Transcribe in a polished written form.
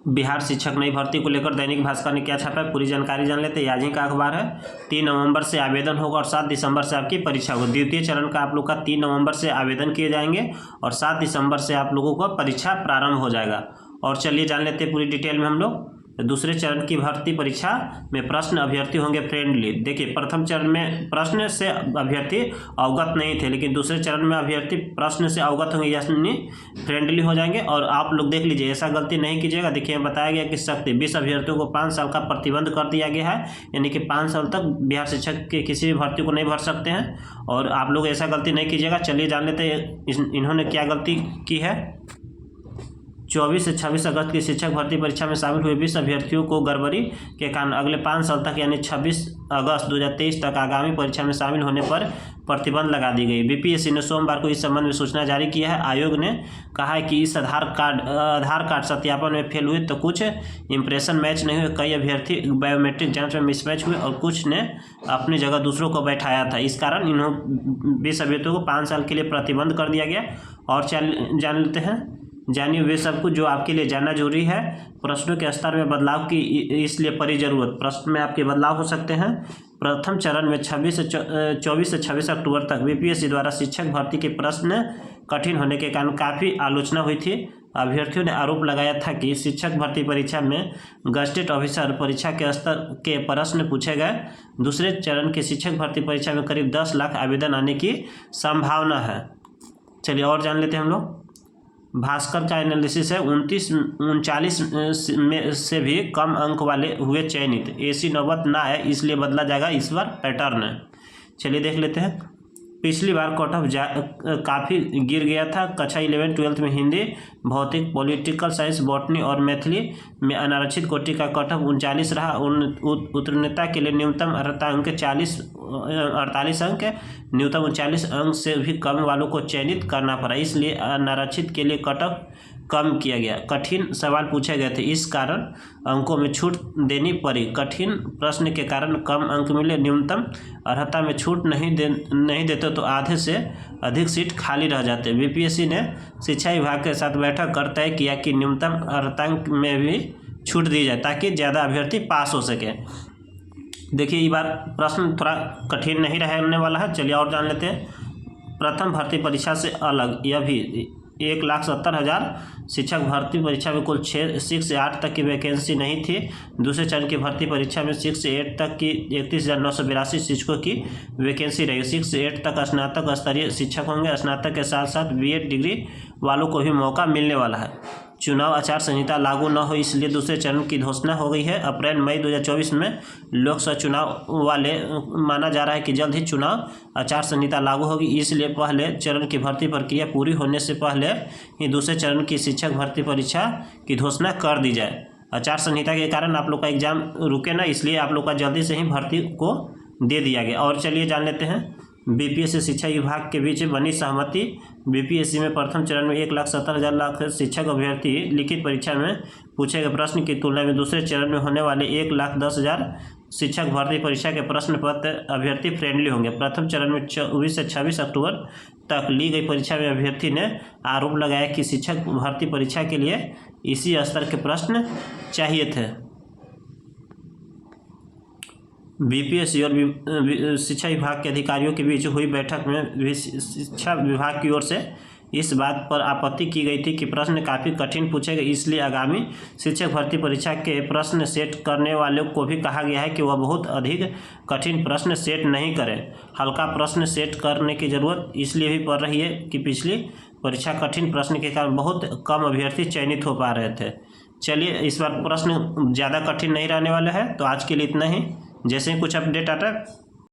बिहार शिक्षक नई भर्ती को लेकर दैनिक भास्कर ने क्या छापा है, पूरी जानकारी जान लेते हैं। आज ही का अखबार है। 3 नवंबर से आवेदन होगा और 7 दिसंबर से आपकी परीक्षा होगी। द्वितीय चरण का आप लोग का 3 नवंबर से आवेदन किए जाएंगे और 7 दिसंबर से आप लोगों का परीक्षा प्रारंभ हो जाएगा। और चलिए जान लेते हैं पूरी डिटेल में हम लोग। दूसरे चरण की भर्ती परीक्षा में प्रश्न अभ्यर्थी होंगे फ्रेंडली। देखिए, प्रथम चरण में प्रश्न से अभ्यर्थी अवगत नहीं थे, लेकिन दूसरे चरण में अभ्यर्थी प्रश्न से अवगत होंगे, यानी फ्रेंडली हो जाएंगे। और आप लोग देख लीजिए, ऐसा गलती नहीं कीजिएगा। देखिए, बताया गया कि सख्ती 20 अभ्यर्थियों को 5 साल का प्रतिबंध कर दिया गया है, यानी कि 5 साल तक बिहार शिक्षक के किसी भी भर्ती को नहीं भर सकते हैं। और आप लोग ऐसा गलती नहीं कीजिएगा। चलिए जान लेते हैं इन्होंने क्या गलती की है। 24 से 26 अगस्त की शिक्षक भर्ती परीक्षा में शामिल हुए 20 अभ्यर्थियों को गड़बड़ी के कारण अगले 5 साल तक यानी 26 अगस्त 2023 तक आगामी परीक्षा में शामिल होने पर प्रतिबंध लगा दी गई। बीपीएससी ने सोमवार को इस संबंध में सूचना जारी किया है। आयोग ने कहा है कि इस आधार कार्ड सत्यापन में फेल हुए तो कुछ इंप्रेशन मैच नहीं हुए, कई अभ्यर्थी बायोमेट्रिक जांच में मिसमैच हुए और कुछ ने अपनी जगह दूसरों को बैठाया था। इस कारण इन 20 अभ्यर्थियों को 5 साल के लिए प्रतिबंध कर दिया गया। और जान लेते हैं, जानिए वे सब कुछ जो आपके लिए जानना जरूरी है। प्रश्नों के स्तर में बदलाव की इसलिए पड़ी जरूरत। प्रश्न में आपके बदलाव हो सकते हैं। प्रथम चरण में 24 से 26 अक्टूबर तक बीपीएससी द्वारा शिक्षक भर्ती के प्रश्न कठिन होने के कारण काफ़ी आलोचना हुई थी। अभ्यर्थियों ने आरोप लगाया था कि शिक्षक भर्ती परीक्षा में गजेटेड ऑफिसर परीक्षा के स्तर के प्रश्न पूछे गए। दूसरे चरण की शिक्षक भर्ती परीक्षा में करीब 10 लाख आवेदन आने की संभावना है। चलिए और जान लेते हैं हम लोग। भास्कर का एनालिसिस है, 39 में से भी कम अंक वाले हुए चयनित। ऐसी नौबत ना है, इसलिए बदला जाएगा इस बार पैटर्न। चलिए देख लेते हैं। पिछली बार कट ऑफ काफ़ी गिर गया था। कक्षा 11 12 में हिंदी, भौतिक, पॉलिटिकल साइंस, बॉटनी और मैथिली में अनारक्षित कोटि का कट ऑफ 39 रहा। उत्तीर्णता के लिए न्यूनतम अर्हता अंक 48 अंक, न्यूनतम 39 अंक से भी कम वालों को चयनित करना पड़ा, इसलिए अनारक्षित के लिए कट ऑफ कम किया गया। कठिन सवाल पूछे गए थे, इस कारण अंकों में छूट देनी पड़ी। कठिन प्रश्न के कारण कम अंक मिले। न्यूनतम अर्हता में छूट नहीं देते तो आधे से अधिक सीट खाली रह जाते। बीपीएससी ने शिक्षा विभाग के साथ बैठक कर तय किया कि न्यूनतम अर्हतांक में भी छूट दी जाए ताकि ज़्यादा अभ्यर्थी पास हो सके। देखिए, इस बार प्रश्न थोड़ा कठिन नहीं रहने वाला है। चलिए और जान लेते हैं। प्रथम भर्ती परीक्षा से अलग यह भी 1,70,000 शिक्षक भर्ती परीक्षा में कुल 6 से 8 तक की वैकेंसी नहीं थी। दूसरे चरण की भर्ती परीक्षा में 6 से 8 तक की 31,982 शिक्षकों की वैकेंसी रहेगी। 6 से 8 तक स्नातक स्तरीय शिक्षक होंगे। स्नातक के साथ साथ बीएड डिग्री वालों को भी मौका मिलने वाला है। चुनाव आचार संहिता लागू न हो, इसलिए दूसरे चरण की घोषणा हो गई है। अप्रैल मई 2024 में लोकसभा चुनाव वाले माना जा रहा है कि जल्द ही चुनाव आचार संहिता लागू होगी, इसलिए पहले चरण की भर्ती प्रक्रिया पूरी होने से पहले ही दूसरे चरण की शिक्षक भर्ती परीक्षा की घोषणा कर दी जाए। आचार संहिता के कारण आप लोग का एग्जाम रुके ना, इसलिए आप लोग का जल्दी से ही भर्ती को दे दिया गया। और चलिए जान लेते हैं। बीपीएससी शिक्षा विभाग के बीच बनी सहमति। बीपीएससी में प्रथम चरण में 1,70,000 शिक्षक अभ्यर्थी लिखित परीक्षा में पूछे गए प्रश्न की तुलना में दूसरे चरण में होने वाले 1,10,000 शिक्षक भर्ती परीक्षा के प्रश्न पत्र अभ्यर्थी फ्रेंडली होंगे। प्रथम चरण में 24 से 26 अक्टूबर तक ली गई परीक्षा में अभ्यर्थी ने आरोप लगाया कि शिक्षक भर्ती परीक्षा के लिए इसी स्तर के प्रश्न चाहिए थे। बीपीएससी और शिक्षा विभाग के अधिकारियों के बीच हुई बैठक में शिक्षा विभाग की ओर से इस बात पर आपत्ति की गई थी कि प्रश्न काफ़ी कठिन पूछे गए, इसलिए आगामी शिक्षक भर्ती परीक्षा के प्रश्न सेट करने वालों को भी कहा गया है कि वह बहुत अधिक कठिन प्रश्न सेट नहीं करें। हल्का प्रश्न सेट करने की ज़रूरत इसलिए भी पड़ रही है कि पिछली परीक्षा कठिन प्रश्न के कारण बहुत कम अभ्यर्थी चयनित हो पा रहे थे। चलिए, इस बार प्रश्न ज़्यादा कठिन नहीं रहने वाले हैं। तो आज के लिए इतना ही। जैसे ही कुछ अपडेट आता है